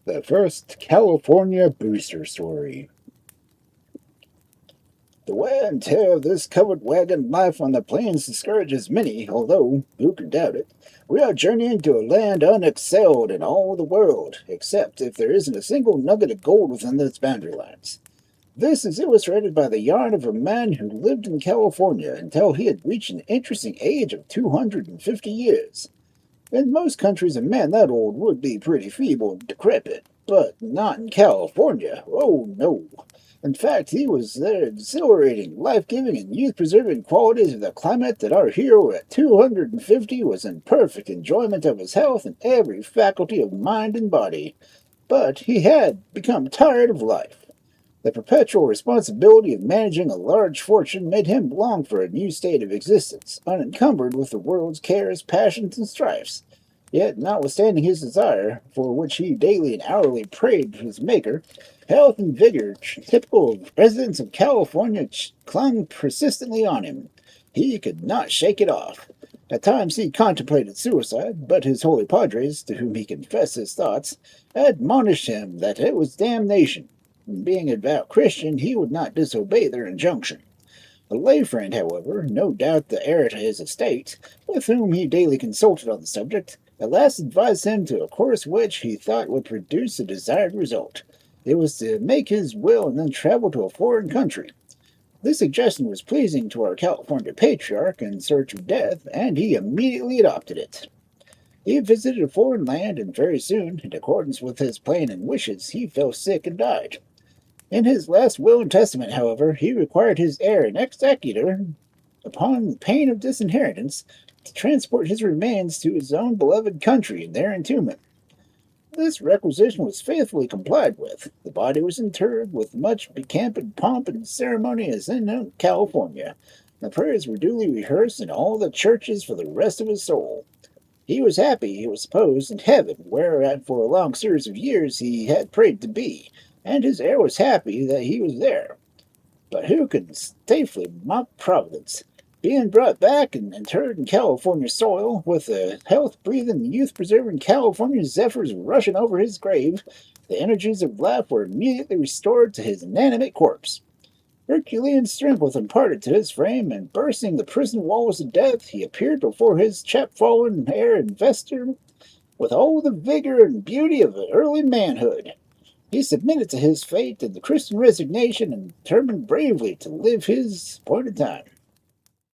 The first California booster story. The wear and tear of this covered wagon life on the plains discourages many, although, who can doubt it, we are journeying to a land unexcelled in all the world, except if there isn't a single nugget of gold within its boundary lines. This is illustrated by the yarn of a man who lived in California until he had reached an interesting age of 250 years. In most countries, a man that old would be pretty feeble and decrepit, but not in California. Oh, no. In fact, he was the exhilarating, life-giving, and youth-preserving qualities of the climate that our hero at 250 was in perfect enjoyment of his health and every faculty of mind and body. But he had become tired of life. The perpetual responsibility of managing a large fortune made him long for a new state of existence, unencumbered with the world's cares, passions, and strifes. Yet, notwithstanding his desire, for which he daily and hourly prayed his Maker, health and vigor, typical of residents of California, clung persistently on him. He could not shake it off. At times he contemplated suicide, but his holy padres, to whom he confessed his thoughts, admonished him that it was damnation. Being a devout Christian, he would not disobey their injunction. A lay friend, however, no doubt the heir to his estate, with whom he daily consulted on the subject, at last advised him to a course which he thought would produce the desired result. It was to make his will and then travel to a foreign country. This suggestion was pleasing to our California patriarch in search of death, and he immediately adopted it. He visited a foreign land, and very soon, in accordance with his plan and wishes, he fell sick and died. In his last will and testament, however, he required his heir and executor, upon pain of disinheritance, to transport his remains to his own beloved country and there entomb him. This requisition was faithfully complied with. The body was interred with much becamped pomp and ceremony as in California. The prayers were duly rehearsed in all the churches for the rest of his soul. He was happy, it was supposed, in heaven, where for a long series of years he had prayed to be, and his heir was happy that he was there. But who can safely mock Providence? Being brought back and interred in California soil, with the health-breathing, youth-preserving California zephyrs rushing over his grave, the energies of life were immediately restored to his inanimate corpse. Herculean strength was imparted to his frame, and bursting the prison walls of death, he appeared before his chapfallen heir investor with all the vigor and beauty of early manhood. He submitted to his fate and the Christian resignation and determined bravely to live his appointed time.